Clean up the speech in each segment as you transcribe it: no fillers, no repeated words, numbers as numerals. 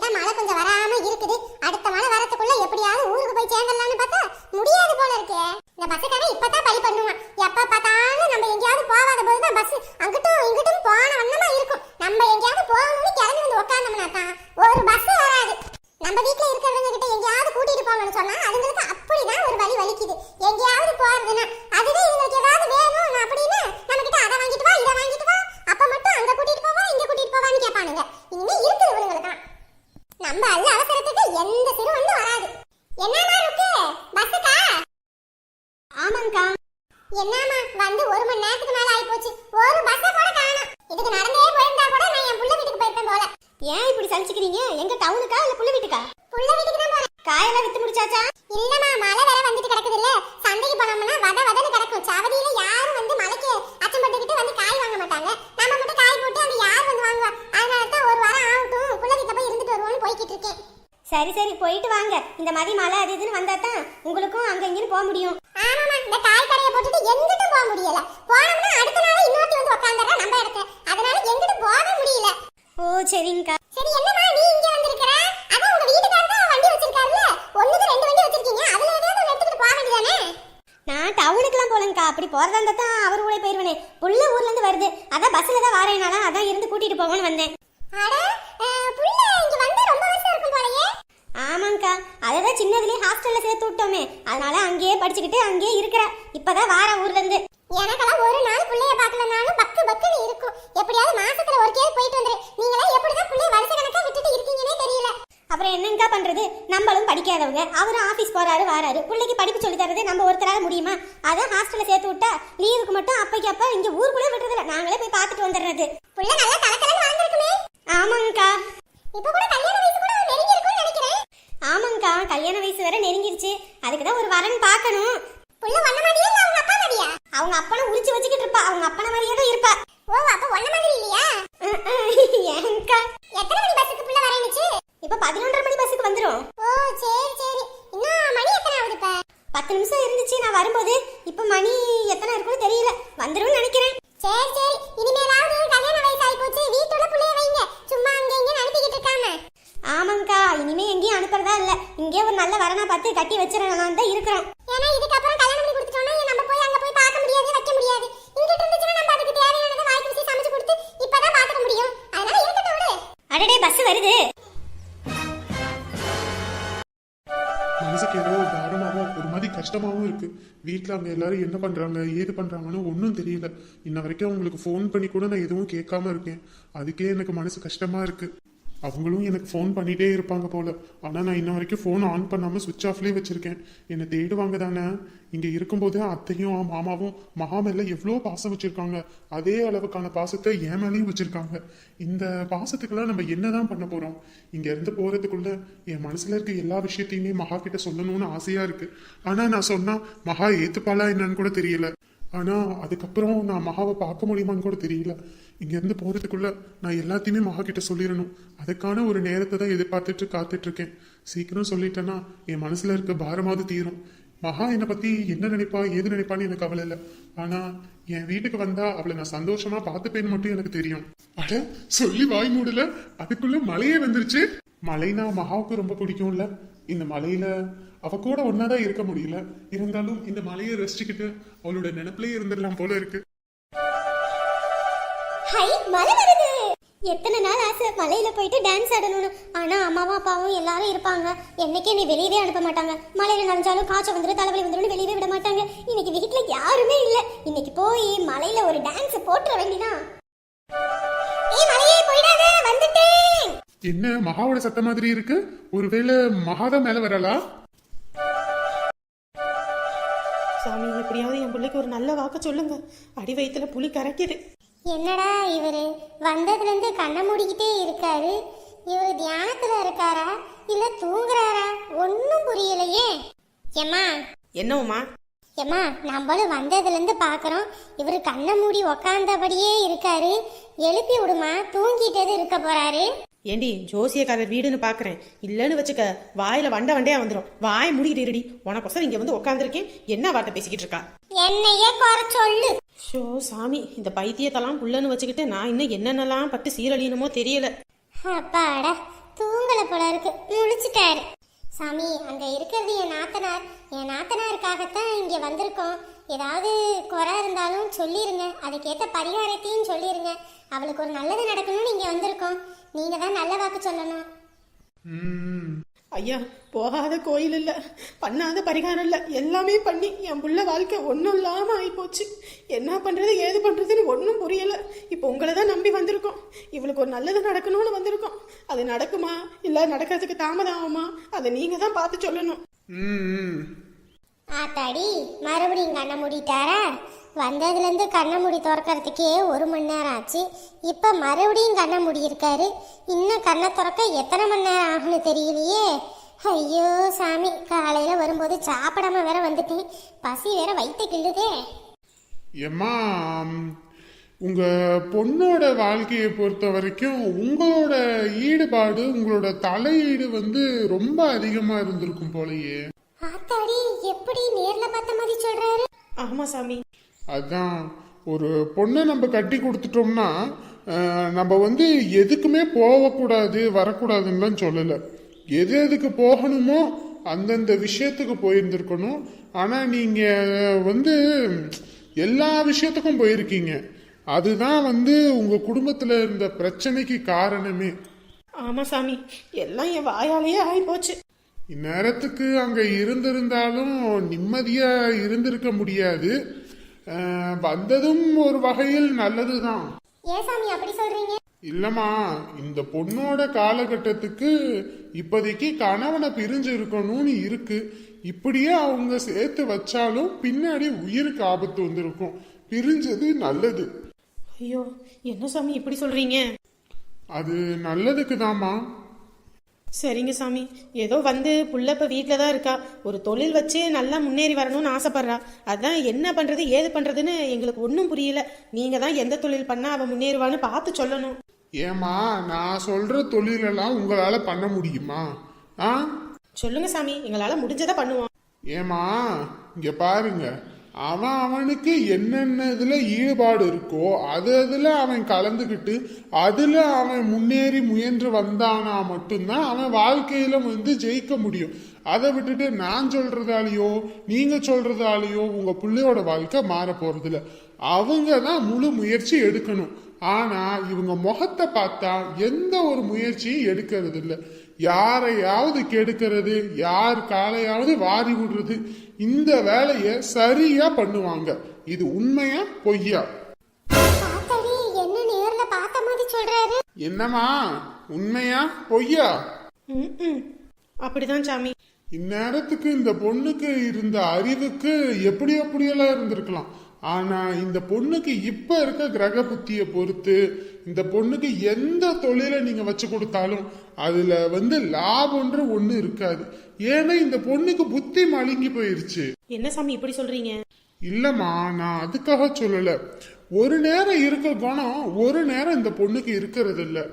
நல்ல மழை கொஞ்சம் வராம இருக்குது. அடுத்த மழை வரதுக்குள்ள எப்படியாவது ஊருக்கு போய் சேர்ந்துடலாம்னு பார்த்தா முடியாது போல இருக்கு. இந்த பஸ்ஸுக்காரன் இப்பதான் பழி பண்ணுவான். எப்ப பார்த்தாலும் நம்ம எங்கேயாவது போகாத போதுதான் பஸ் அங்கிட்டும் இங்கிட்டும் போன வண்ணமா இருக்கும். நம்ம எங்கேயாவது போகணும்னு கிளம்பி வந்து உட்காந்தோம்னா தான் ஒரு பஸ் வராது. நம்ம வீட்டுல இருக்கிறவங்க கிட்ட எங்கேயாவது கூட்டிட்டு போங்கன்னு சொன்னா அதுங்களுக்கு அப்படிதான் ஒரு வலி வலிக்குது. எங்கேயாவது போறதுன்னா அதுவே இவங்களுக்கு ஏதாவது வேணும் அப்படின்னு நம்ம கிட்ட அதை வாங்கிட்டு வா இதை வாங்கிட்டு வா அப்ப மட்டும் அங்க கூட்டிட்டு போவா இங்க கூட்டிட்டு போவான்னு கேட்பானுங்க. இனிமே இருக்குது இவங்களுக்கு நம்ம அல்ல அவசரத்துக்கு எந்த சிறு ஒன்றும் வராது. என்னமா இருக்கு பஸ்ஸுக்கா? ஆமாங்கக்கா. என்னமா வந்து 1 மணி நேரத்துக்கு மேல ஆயி போச்சு. ஒரு பஸ் கூட காணோம். இதுக்கு நடந்தே போயிருந்தா கூட நான் என் புள்ள வீட்டுக்கு போயிருப்பேன் போல. ஏன் இப்படி சலிச்சுக்கிறீங்க? எங்க டவுனுக்கா இல்ல புள்ள வீட்டுக்கா? புள்ள வீட்டுக்கு தான் போறேன். காயெல்லாம் வித்து முடிச்சாச்சா? இல்லம்மா, மழை வேற வந்துட்டு கிடக்குது இல்ல. சந்தைக்கு போனோம்னா வதன்னு கிடக்கும். சவதியில யாரும் வந்து மலைக்கு அச்சம்பட்டுக்கிட்டு வந்து காய் வாங்க மாட்டாங்க. நம்ம மட்டும் காய் போட்டு அங்க யார் வந்து வாங்குவா? அதனால தான் ஒரு வாரம் ஆகட்டும் புள்ள வீட்டுல போய் இருந்துட்டு வருவோம்னு போய்கிட்டு இருக்கேன். சரி சரி போயிட்டு வாங்க. இந்த மாதிரி மழை அது இதுன்னு வந்தா தான் உங்களுக்கும் அங்க இங்கன்னு போக முடியும். ஆமாமா, இந்த காய் கடையை போட்டுட்டு எங்கிட்டும் போக முடியல. போனோம்னா அடுத்த நாள் இன்னொருத்தி வந்து உட்கார்ந்தறா நம்ம இடத்துல. அதனால எங்கிட்டும் போக முடியல. ஓ சரிங்கக்கா. சரி என்னமா நீ இங்க வந்திருக்கற? அதான் உங்க வீட்டுக்காரர் தான் வண்டி வச்சிருக்காருல. ஒண்ணுக்கு 2 வண்டி வச்சிருக்கீங்க. அதுல ஏதாவது ஒன்னு எடுத்துட்டு போக வேண்டியதானே? நான் டவுனுக்குலாம் போலங்கக்கா. அப்படி போறதா இருந்தா தான் அவர் கூட போயிருவனே. புள்ள ஊர்ல இருந்து வருது. அதான் பஸ்ல தான் வரேனால அதான் இருந்து கூட்டிட்டு போவோம்னு வந்தேன். அட புள்ள இங்க வந்து ரொம்ப வருஷம் இருக்கும் போலயே. ஆமாங்கக்கா, அததான் சின்னதுலயே ஹாஸ்டல்ல சேர்த்து விட்டோமே. அதனால அங்கேயே படிச்சுக்கிட்டு அங்கேயே இருக்கிற. இப்பதான் வார ஊர்ல இருந்து. எனக்கெல்லாம் ஒரு நாள் புள்ளைய பார்க்கலனாலும் பக்குன்னு இருக்கும். எப்படியாவது மாசத்துல ஒரு கேள் போயிட்டு வந்துரு. நீங்களாம் எப்படிதான் புள்ளைய வருஷ கணக்கா விட்டுட்டு இருக்கீங்கன்னே தெரியல. அப்புறம் என்னங்கக்கா பண்றது? நம்மளும் படிக்காதவங்க. அவரும் ஆபீஸ் போறாரு வராரு. பிள்ளைக்கு படிப்பு சொல்லி தரது நம்ம ஒருத்தரால முடியுமா? அதான் ஹாஸ்டல்ல சேர்த்து விட்டா லீவுக்கு மட்டும் அப்பைக்கு அப்ப இங்க ஊருக்குள்ளே விட்டுறதில்ல. நாங்களே போய் பார்த்துட்டு வந்துடுறது. புள்ள நல்லா கலக்கலன்னு வாழ்ந்துருக்குமே. ஆமாங்கக்கா. இப்ப கூட கல்யாண வயசு கூட நெருங்கி இருக்கும்னு நினைக்கிறேன். ஆமாங்கக்கா, கல்யாண வயசு வேற நெருங்கிருச்சு. அதுக்கு தான் ஒரு வரன் பார்க்கணும். புள்ள வண்ண மாதிரியே இல்ல அவங்க அப்பா மாதிரியா? அவங்க அப்பனை உரிச்சு வச்சுக்கிட்டு இருப்பா. அவங்க அப்பன மாதிரியே தான் இருப்பா. ஓ, அப்ப ஒண்ண மாதிரி இல்லையா? ஏங்கா, எத்தனை மணி பஸ்ஸுக்கு புள்ள வரேனுச்சு? இப்ப 11:30 மணி பஸ்ஸுக்கு வந்துரும். ஓ சரி சரி. இன்னும் மணி எத்தனை ஆகுது இப்ப? 10 நிமிஷம் இருந்துச்சு நான் வரும்போது. இப்ப மணி எத்தனை இருக்குன்னு தெரியல. வந்துரும்னு நினைக்கிறேன். சரி சரி. இனிமேலாவது கல்யாண வயசு ஆகி போச்சு. வீட்டுல புள்ளைய வைங்க. சும்மா அங்க இங்க நடத்திக்கிட்டு இருக்காம. ஆமாங்கக்கா, இனிமே எங்கேயும் அனுப்புறதா இல்ல. இங்கே ஒரு நல்ல வரனா பார்த்து கட்டி வச்சிடலாம் தான் இருக்கிறோம். ஏன்னா இதுக்கப்புறம் கல்யாணம் பண்ணி கொடுத்துட்டோம்னா நம்ம போய் அங்க போய் பார்க்க முடியாது, வைக்க முடியாது. இங்கிட்ட இருந்துச்சுன்னா நம்ம அதுக்கு தேவையானதை வாய்க்கு வச்சு சமைச்சு கொடுத்து இப்பதான் பார்த்துக்க முடியும். அதனால இருக்கட்டும் விடு. அடடே பஸ் வருது. மனசுக்கு ஏதோ பாரமாகவும் ஒரு மாதிரி கஷ்டமாகவும் இருக்கு. வீட்டில் அவங்க எல்லாரும் என்ன பண்றாங்க ஏது பண்றாங்கன்னு ஒன்றும் தெரியல. இன்ன வரைக்கும் அவங்களுக்கு ஃபோன் பண்ணி கூட நான் எதுவும் கேட்காம இருக்கேன். அதுக்கே எனக்கு மனசு கஷ்டமா இருக்கு. அவங்களும் எனக்கு ஃபோன் பண்ணிட்டே இருப்பாங்க போல. ஆனால் நான் இன்ன வரைக்கும் ஃபோன் ஆன் பண்ணாமல் சுவிட்ச் ஆஃப்லேயே வச்சுருக்கேன். என்னை தேடுவாங்க தானே. இங்கே இருக்கும்போது அத்தையும் மாமாவும் மகா மேலே எவ்வளோ பாசம் வச்சுருக்காங்க. அதே அளவுக்கான பாசத்தை என் மேலேயும் வச்சுருக்காங்க. இந்த பாசத்துக்கெல்லாம் நம்ம என்ன தான் பண்ண போகிறோம்? இங்கேருந்து போகிறதுக்குள்ள என் மனசில் இருக்க எல்லா விஷயத்தையுமே மகா கிட்ட சொல்லணும்னு ஆசையாக இருக்குது. ஆனால் நான் சொன்னால் மகா ஏற்றுப்பாளா என்னன்னு கூட தெரியல. ஆனால் அதுக்கப்புறம் நான் மகாவை பார்க்க முடியுமான்னு கூட தெரியல. இங்கேருந்து போகிறதுக்குள்ள நான் எல்லாத்தையுமே மகா கிட்ட சொல்லிடணும். அதுக்கான ஒரு நேரத்தை தான் எதிர்பார்த்துட்டு காத்துட்ருக்கேன். சீக்கிரம் சொல்லிட்டேன்னா என் மனசில் இருக்க பாரமாவது தீரும். மகா என்னை பற்றி என்ன நினைப்பா ஏது நினைப்பான்னு எனக்கு கவலை இல்லை. ஆனால் என் வீட்டுக்கு வந்தா அவளை நான் சந்தோஷமா பார்த்துப்பேன்னு மட்டும் எனக்கு தெரியும். அட சொல்லி வாய் மூடல, அதுக்குள்ள மழையே வந்துருச்சு. மழைனா மகாவுக்கு ரொம்ப பிடிக்கும்ல. இந்த மலையில அவ கூட ஒன்னாதான் இருக்க முடியல. இருந்தாலும் இந்த மலையை ரசிச்சுக்கிட்டு அவளோட நினைப்பிலே இருந்துடலாம் போல இருக்கு. ஹை, மழை வருது. எத்தனை நாள் ஆசை மலையில போயிட்டு டான்ஸ் ஆடணும்னு. ஆனா அம்மாவும் அப்பாவும் எல்லாரும் இருப்பாங்க. என்னைக்கு என்னை வெளியவே அனுப்ப மாட்டாங்க. மலையில நனைஞ்சாலும் காய்ச்சல் வந்துடும் தலைவலி வந்துடும் வெளியவே விட மாட்டாங்க. இன்னைக்கு வீட்டுல யாருமே இல்ல. இன்னைக்கு போய் மலையில ஒரு டான்ஸ் போட்டுற வேண்டிதான். என்ன மகாவோட சத்த மாதிரி இருக்கு? ஒருவேளை மகாதான் மேல வரலா? சாமி, எப்படியாவது என் பிள்ளைக்கு ஒரு நல்ல வாக்க சொல்லுங்க. அடி வயிற்றுல புலி கரைக்குது. என்னடா இவரு வந்ததுல இருந்து கண்ணை மூடிக்கிட்டே இருக்காரு. இவரு தியானத்துல இருக்காரா இல்ல தூங்குறாரா? ஒன்னும் புரியலையே. ஏம்மா என்னவுமா? ஏம்மா, நம்மளும் வந்ததுல இருந்து பாக்குறோம் இவரு கண்ணை மூடி உக்காந்தபடியே இருக்காரு. எழுப்பி விடுமா, தூங்கிட்டது இருக்க போறாரு. ஏண்டி, ஜோசியக்காரர் வீடுன்னு பாக்குறேன். இல்லன்னு வச்சுக்க வாயில வண்டையா வந்துடும். வாய் மூடிக்கிட்டு இருடி. உனக்கொசரம் இங்க வந்து உட்காந்துருக்கேன். என்ன வார்த்தை பேசிக்கிட்டு இருக்கா? என்னையே குறை சொல்லு. ஷோ சாமி, இந்த பைத்தியத்தெல்லாம் புள்ளன்னு வச்சுக்கிட்டு நான் இன்னும் என்னென்னலாம் பட்டு சீரழியணுமோ தெரியல. அப்பாடா, தூங்கல போல இருக்கு, முழிச்சிட்டாரு. சாமி, அங்க இருக்கிறது என் நாத்தனார். என் நாத்தனாருக்காகத்தான் இங்க வந்திருக்கோம். ஏதாவது குறை இருந்தாலும் சொல்லிருங்க, அதுக்கேற்ற பரிகாரத்தையும் சொல்லிருங்க. அவளுக்கு ஒரு நல்லது நடக்கணும்னு இங்க வந்திருக்கோம். நீங்க தான் நல்ல வாக்கு சொல்லணும். ஐயா, போகாத கோயில் இல்ல, பண்ணாத பரிகாரம் இல்ல, எல்லாமே பண்ணி என் புள்ள வாழ்க்கை ஒன்றும் இல்லாம ஆயிப்போச்சு. என்ன பண்றது ஏது பண்றதுன்னு ஒன்றும் புரியல. இப்போ உங்களை தான் நம்பி வந்திருக்கோம். இவளுக்கு ஒரு நல்லது நடக்கணும்னு வந்திருக்கோம். அது நடக்குமா இல்ல நடக்கிறதுக்கு தாமதம் ஆகுமா, அதை நீங்க தான் பார்த்து சொல்லணும். ஆத்தாடி, மறுபடியும் கண்ணை மூடிட்டாரா? வந்ததுலேருந்து கண்ணை மூடி திறக்கிறதுக்கே 1 மணி நேரம் ஆச்சு. இப்போ மறுபடியும் கண்ணை மூடி இருக்காரு. இன்னும் கண்ணை திறக்க எத்தனை மணி நேரம் ஆகும்னு தெரியலையே. ஐயோ சாமி, காலையில் வரும்போது சாப்பிடாம வேற வந்துட்டேன். பசி வேற வயிற்று கிள்ளுதே. ஏம்மா, உங்க பொண்ணோட வாழ்க்கையை பொறுத்த வரைக்கும் உங்களோட ஈடுபாடு, உங்களோட தலையீடு ரொம்ப அதிகமா இருந்திருக்கும் போலயே. ஆத்தாடி, எப்படி நேர்ல பார்த்த மாதிரி சொல்றாரு? ஆமா சாமி. அதான், ஒரு பொண்ணை நம்ம கட்டி கொடுத்துட்டோம்னா நம்ம எதுக்குமே போகக்கூடாது வரக்கூடாதுன்னு சொல்லலை. எது எதுக்கு போகணுமோ அந்தந்த விஷயத்துக்கு போயிருந்திருக்கணும். ஆனால் நீங்கள் எல்லா விஷயத்துக்கும் போயிருக்கீங்க. அதுதான் உங்கள் குடும்பத்தில் இருந்த பிரச்சனைக்கு காரணமே. ஆமா சாமி, எல்லாம் என் வாயாலேயே ஆயிப்போச்சு. இந்நேரத்துக்கு அங்கே இருந்திருந்தாலும் நிம்மதியாக இருந்திருக்க முடியாது. வந்ததும் ஒரு வகையில் நல்லதுதான். ஏன் சாமி அப்படி சொல்றீங்க? இல்லம்மா, இந்த பொண்ணோட காலகட்டத்துக்கு இப்போதைக்கு கணவனை பிரிஞ்சு இருக்கணும்னு இருக்கு. இப்படியே அவங்க சேர்த்து வச்சாலும் பின்னாடி உயிருக்கு ஆபத்து வந்திருக்கும். பிரிஞ்சது நல்லது. ஐயோ, என்ன சாமி இப்படி சொல்றீங்க? அது நல்லதுக்கு தாம்மா. சரிங்க சாமி, ஏதோ புள்ள இப்ப வீட்டில் தான் இருக்கா. ஒரு தொழில் வச்சு நல்லா முன்னேறி வரணும்னு ஆசைப்படுறா. அதான் என்ன பண்றது ஏது பண்றதுன்னு எங்களுக்கு ஒன்றும் புரியல. நீங்க தான் எந்த தொழில் பண்ணா அவ முன்னேறுவான்னு பார்த்து சொல்லணும். ஏமா, நான் சொல்ற தொழிலெல்லாம் உங்களால பண்ண முடியுமா? சொல்லுங்க சாமி, எங்களால முடிஞ்சதை பண்ணுவோம். ஏமா, இங்க பாருங்க, அவனுக்கு என்னென்ன இதுல ஈடுபாடு இருக்கோ அதுல அவன் கலந்துக்கிட்டு அதுல அவன் முன்னேறி முயன்று வந்தானா மட்டும்தான் அவன் வாழ்க்கையில ஜெயிக்க முடியும். அதை விட்டுட்டு நான் சொல்றதாலேயோ நீங்க சொல்றதாலேயோ உங்க பிள்ளையோட வாழ்க்கை மாற போறது இல்ல. அவங்க தான் முழு முயற்சி எடுக்கணும். ஆனா இவங்க முகத்தை பார்த்தா எந்த ஒரு முயற்சியும் எடுக்கிறது இல்லை. யாரையாவது கெடுக்கிறது, யார் காலையாவது வாரி விடுறது, இந்த வேலைய சரியா பண்ணுவாங்க. இது உண்மையா பொய்யா? என்ன நேர்ல பார்த்த மாதிரி சொல்றாரு? என்னமா, உண்மையா பொய்யா? அப்படிதான் சாமி. இந்நேரத்துக்கு இந்த பொண்ணுக்கு இருந்த அறிவுக்கு எப்படியெல்லாம் இருந்திருக்கலாம். ஆனா இந்த பொண்ணுக்கு இப்ப இருக்க கிரக புத்திய பொறுத்து இந்த பொண்ணுக்கு எந்த தொழிலை நீங்க வச்சு கொடுத்தாலும் அதுல லாபம்ன்ற ஒண்ணு இருக்காது. ஏன்னா இந்த பொண்ணுக்கு புத்தி மழுங்கி போயிருச்சு. என்ன சாமி இப்படி சொல்றீங்க? இல்லம்மா, நான் அதுக்காக சொல்லல. ஒரு நேரம் இருக்க குணம் ஒரு நேரம் இந்த பொண்ணுக்கு இருக்கிறது இல்ல.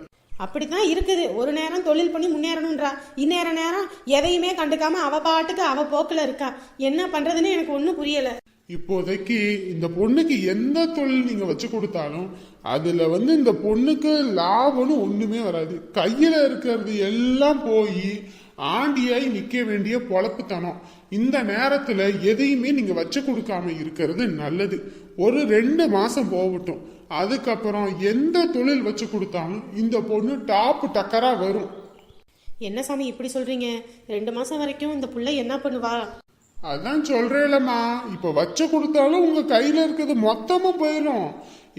அப்படித்தான் இருக்குது. ஒரு நேரம் தொழில் பண்ணி முன்னேறணும்ன்றா, இந்நேர நேரம் எதையுமே கண்டுக்காம அவ பாட்டுக்கு அவ போக்குல இருக்கா. என்ன பண்றதுன்னு எனக்கு ஒன்னும் புரியல. இப்போதைக்கு இந்த பொண்ணுக்கு எந்த தொழில் நீங்க வச்சு கொடுத்தாலும் அதுல இந்த பொண்ணுக்கு லாபம்னு ஒண்ணுமே வராது. கையில இருக்கிறது எல்லாம் போய் ஆண்டியாய் நிக்க வேண்டிய பொழப்புத்தனம். இந்த நேரத்துல எதையுமே நீங்க வச்சு கொடுக்காம இருக்கிறது நல்லது. ஒரு 2 மாசம் போகட்டும், அதுக்கப்புறம் எந்த தொழில் வச்சு கொடுத்தாலும் இந்த பொண்ணு டாப் டக்கரா வரும். என்ன சாமி இப்படி சொல்றீங்க? 2 மாசம் வரைக்கும் இந்த புள்ள என்ன பண்ணுவா? அதான் சொல்றேன்லம்மா, இப்ப வச்சு கொடுத்தாலும் உங்க கையில இருக்கிறது மொத்தமா போயிடும்.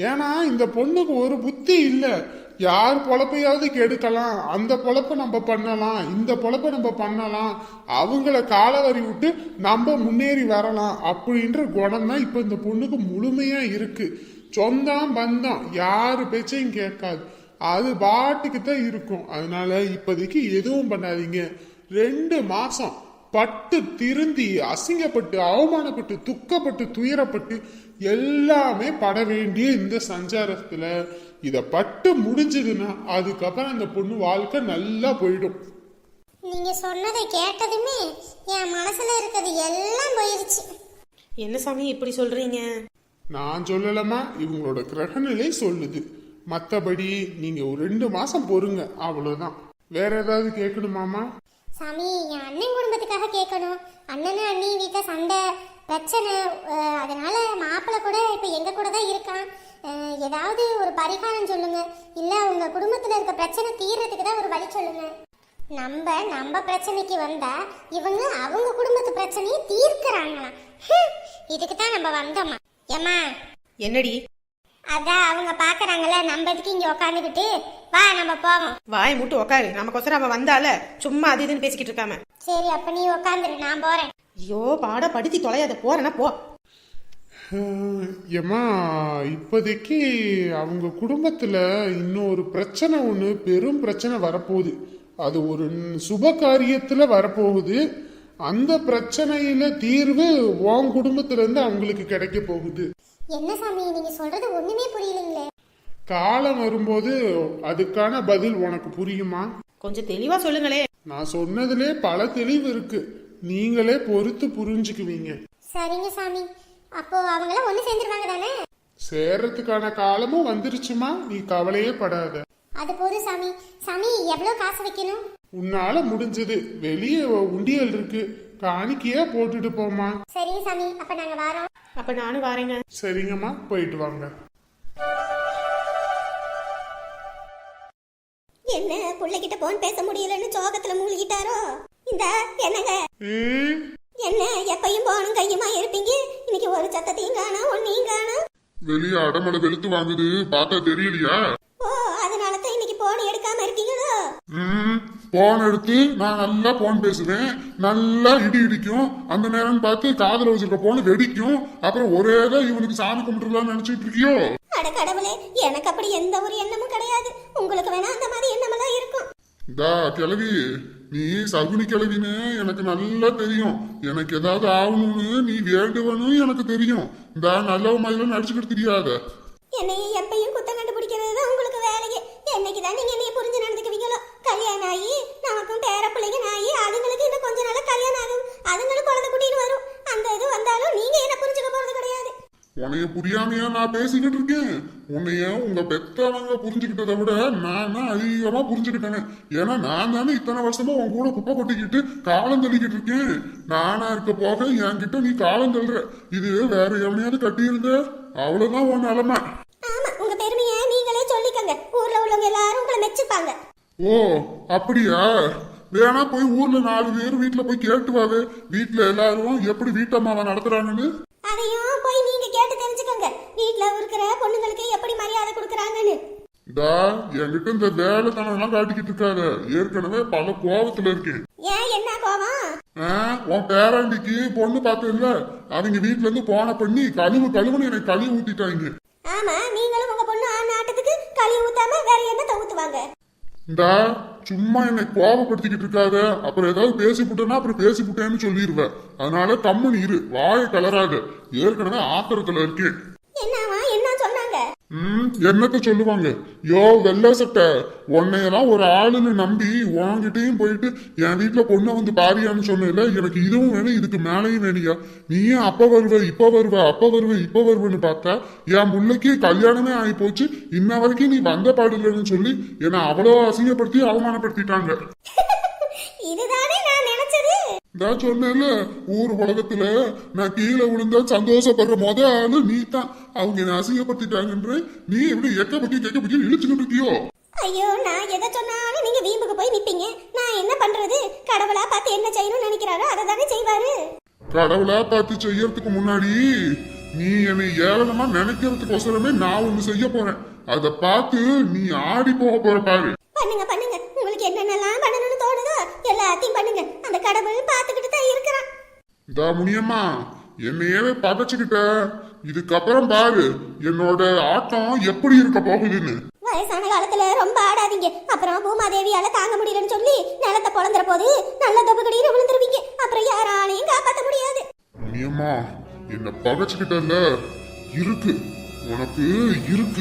ஏன்னா இந்த பொண்ணுக்கு ஒரு புத்தி இல்ல. யார் பொழப்பையாவது கெடுக்கலாம், அந்த பொழப்ப நம்ம பண்ணலாம், இந்த பொழப்ப நம்ம பண்ணலாம், அவங்கள காலவரி விட்டு நம்ம முன்னேறி வரலாம் அப்படின்ற குணம் தான் இப்ப இந்த பொண்ணுக்கு முழுமையா இருக்கு. சொந்தம் பந்தம் யாரு பேச்சையும் கேட்காது, அது பாட்டுக்கு தான் இருக்கும். அதனால இப்போதைக்கு எதுவும் பண்ணாதீங்க. 2 மாசம் பட்டு திருந்தி அசிங்கப்பட்டு அவமானப்பட்டு துக்கப்பட்டு துயரப்பட்டு எல்லாமே பட வேண்டிய இந்த சஞ்சாரத்துல இத பட்டு முடிஞ்சதுன்னா அதுக்கப்புறம் அந்த பொண்ணு வாழ்க்கை நல்லா போயிடும். நீங்க சொன்னதை கேட்டதுமே என் மனசுல இருக்கிறது எல்லாம் போயிருச்சு. என்ன சாமி இப்படி சொல்றீங்க? நான் சொல்லலமா, இவங்களோட கிரகநிலை சொல்லுது. மற்றபடி நீங்க ஒரு 2 மாசம் பொறுங்க, அவ்வளவுதான். வேற ஏதாவது கேட்கணுமாமா? சாமி, என் அண்ணன் குடும்பத்துக்காக கேட்கணும். அண்ணனும் அண்ணி வீட்டுல சண்டை பிரச்சனை, அதனால மாப்பிள்ளை கூட இப்ப எங்க கூட தான் இருக்கான். ஏதாவது ஒரு பரிகாரம் சொல்லுங்க, இல்ல உங்க குடும்பத்துல இருக்க பிரச்சனை தீர்றதுக்கு தான் ஒரு வழி சொல்லுங்க. நம்ம பிரச்சனைக்கு வந்தா இவங்க அவங்க குடும்பத்து பிரச்சனையை தீர்க்கறாங்களாம். இதுக்கு தான் நம்ம வந்தோமா. ஏமா என்னடி? அதான் அவங்க பாக்குறாங்கல்ல, நம்ம எதுக்கு இங்க உக்காந்துக்கிட்டு, வா நம்ம போவோம். வாய் மூட்டு உக்காரு, நமக்கொசரம் அவ வந்தால சும்மா அது இதுன்னு பேசிக்கிட்டு இருக்காம. சரி, அப்ப நீ உக்காந்துரு, நான் போறேன். ஐயோ, பாட படுத்தி தொலையாத, போறேன்னா போ. ஏம்மா, இப்போதைக்கு அவங்க குடும்பத்துல இன்னும் ஒரு பிரச்சனை ஒன்று, பெரும் பிரச்சனை வரப்போகுது. அது ஒரு சுப காரியத்துல வரப்போகுது. அந்த பிரச்சனையில தீர்வு உன் குடும்பத்துல இருந்து அவங்களுக்கு கிடைக்க போகுது. என்ன சாமி நீங்க சொல்றது ஒண்ணுமே புரியலீங்களே. காலம் வரும்போது அதுக்கான பதில் உனக்கு புரியுமா? கொஞ்சம் தெளிவா சொல்லுங்களே. நான் சொன்னதுலே பல தெளிவு இருக்கு, நீங்களே பொறுத்து புரிஞ்சுக்குவீங்க. சரிங்க சாமி, அப்போ அவங்கள ஒண்ணு சேர்ந்துருவாங்க தானே? சேர்றதுக்கான காலமும் வந்துருச்சுமா, நீ கவலையே படாத. அது போதும் சாமி. சாமி, எவ்வளவு காசு வைக்கணும்? உன்னால முடிஞ்சது. வெளியே உண்டியல் இருக்கு, காணிக்கையா போட்டுட்டு போமா. சரிங்க சாமி, அப்ப நாங்க வரோம். அப்ப நானும் வரேங்க. சரிங்கம்மா, போயிட்டு வாங்க. என்ன புள்ளைகிட்ட போன் பேச முடியலன்னு சோகத்துல மூழ்கிட்டாரோ? இந்த என்னங்க என்ன எப்பயும் போனும் கையுமா இருப்பீங்க, இன்னைக்கு ஒரு சத்தத்தையும் காணோம், ஒன்னையும் காணோம். வெளியே அடமலை வெளுத்து வாங்குது, பார்த்தா தெரியலையா? ஓ, அதனால தான் இன்னைக்கு போன் எடுக்காம இருக்கீங்களோ? போன் எடுத்து நான் நல்லா போன் பேசுவேன், நல்லா இடி இடிக்கும். அந்த நேரம் பார்த்து காதல வச்சிருக்க போன் வெடிக்கும். அப்புறம் ஒரே தான் இவனுக்கு சாமி கும்பிட்டுலாம்னு நினைச்சிட்டு இருக்கியோ? அட கடவுளே, எனக்கு அப்படி எந்த ஒரு எண்ணமும் கிடையாது. உங்களுக்கு வேணா அந்த மாதிரி எண்ணமெல்லாம் இருக்கும். தா கிளவி, நீ சகுனி கிளவின்னு எனக்கு நல்லா தெரியும். எனக்கு ஏதாவது ஆகணும்னு நீ வேண்டுவனும் எனக்கு தெரியும். இந்த நல்ல மாதிரி நடிச்சுக்கிட்டு தெரியாத. என்னைய எப்பயும் குத்தம் கண்டுபிடிக்கிறது தான் உங்களுக்கு வேலையே. என்னைக்குதான் நீங்க என்னைய புரிஞ்சு நடந்துக்குவீங்களோ? கல்யாணம் ஆகி நமக்கும் பேர பிள்ளைங்க ஆகி அதுங்களுக்கு இன்னும் கொஞ்ச நாள் கல்யாணம் ஆகும், அதுங்களுக்கு குழந்தை குட்டின்னு வரும். அந்த இது வந்தாலும் நீங்க என்ன புரிஞ்சுக்க போறது கிடையாது. உன்னைய புரியாமையா நான் பேசிக்கிட்டு இருக்கேன்? உன்னைய உங்க பெத்தவங்க புரிஞ்சுக்கிட்டதை விட நான் தான் அதிகமா புரிஞ்சுக்கிட்டேன். ஏன்னா நான் தானே இத்தனை வருஷமா உன் கூட குப்பை கொட்டிக்கிட்டு காலம் தள்ளிக்கிட்டு இருக்கேன். நானா இருக்க போக என்கிட்ட நீ காலம் தள்ளுற. இது வேற எவனையாவது கட்டியிருந்த அவ்வளவுதான் உன் நிலைமை. ஆமா, உங்க பெருமைய நீங்களே சொல்லிக்கங்க, ஊர்ல உள்ளவங்க எல்லாரும் உங்களை மெச்சுப்பாங்க. ஓ அப்படியா? வேணா போய் ஊர்ல 4 பேர் வீட்டுல போய் கேட்டு வாவே, வீட்டுல எல்லாரும் எப்படி வீட்டம்மாவை நடத்துறாங்கன்னு. அதையும் போய் நீங்க கேட்டு தெரிஞ்சுக்கோங்க, வீட்டுல இருக்கிற பொண்ணுங்களுக்கு எப்படி மரியாதை கொடுக்கறாங்கன்னு. டா என்கிட்ட இந்த வேலைத்தனம் எல்லாம் காட்டிக்கிட்டு இருக்காத. ஏற்கனவே பல கோபத்துல இருக்கேன். ஏன், என்ன கோவம்? உன் பேராண்டிக்கு பொண்ணு பார்த்தேன்ல, அவங்க வீட்டுல இருந்து போன பண்ணி கழுவுன்னு எனக்கு கழுவி ஊத்திட்டாங்க. ஆமா, நீங்களும் உங்க பொண்ணு ஆட்டத்துக்கு களி ஊத்தாம வேற என்ன ஊத்துவாங்க? இந்தா சும்மா என்னை கோபப்படுத்திக்கிட்டு இருக்காத. அப்புறம் ஏதாவது பேசிவிட்டேன்னா அப்புறம் பேசிவிட்டேன்னு சொல்லிடுவேன். அதனால கம்முன்னு இரு, வாயை கலராத. ஏற்கனவே ஆத்திரத்துல இருக்கேன். என்னவா, என்ன சொன்னாங்க? என்னத்த சொல்லுவாங்க? யோ வெள்ளை சட்டை, உன்னையெல்லாம் ஒரு ஆளுன்னு நம்பி உன்கிட்டயும் போயிட்டு என் வீட்டுல பொண்ணை வந்து பாரியான்னு சொன்னேன்ல, எனக்கு இதுவும் வேணும் இதுக்கு மேலையும் வேணியா. நீயும் அப்ப வருவ இப்ப வருவ அப்ப வருவ இப்ப வருவன்னு பார்த்தா என் பிள்ளைக்கு கல்யாணமே ஆகி போச்சு. இன்ன வரைக்கும் நீ வந்த பாடு இல்லைன்னு சொல்லி என்னை அவ்வளோ அசிங்கப்படுத்தி அவமானப்படுத்திட்டாங்க. இதுதானே நான் நினைச்சது. நான் சொன்னேன்ல, ஊர் உலகத்துல நான் கீழே விழுந்தா சந்தோஷப்படுற ஆளு நீ தான். அவங்க என்ன அசிங்கப்படுத்திட்டாங்கன்ற நீ எப்படி எக்க பத்தி இழுச்சுக்கிட்டு இருக்கியோ? ஐயோ, நான் எதை சொன்னாலும் நீங்க வீம்புக்கு போய் நிப்பீங்க. நான் என்ன பண்றது? கடவுளா பார்த்து என்ன செய்யணும்னு நினைக்கிறாரோ அதை தானே செய்வாரு. கடவுளா பார்த்து செய்யறதுக்கு முன்னாடி நீ என்னை ஏளனமா நினைக்கிறதுக்கோசரமே நான் ஒண்ணு செய்ய போறேன். அதை பார்த்து நீ ஆடி போக போற பாரு. பண்ணுங்க பண்ணுங்க, உங்களுக்கு என்னென்னலாம் பண்ணணும்னு தோணுதோ எல்லாத்தையும் பண்ணுங்க. அந்த கடவுள் பார்த்துக்கிட்டு தான் இருக்கிறான். இதா முனியம்மா, என்னையே பதச்சுக்கிட்ட. இதுக்கப்புறம் பாரு என்னோட ஆட்டம் எப்படி இருக்க போகுதுன்னு. வயசான காலத்துல ரொம்ப ஆடாதீங்க, அப்புறம் பூமாதேவியால தாங்க முடியலன்னு சொல்லி நிலத்தை பொழந்துற போது நல்ல தப்புக்கடின்னு விழுந்துருவீங்க. அப்புறம் யாராலையும் காப்பாற்ற முடியாது. முனியம்மா, என்ன பகச்சுக்கிட்டல இருக்கு, உனக்கு இருக்கு.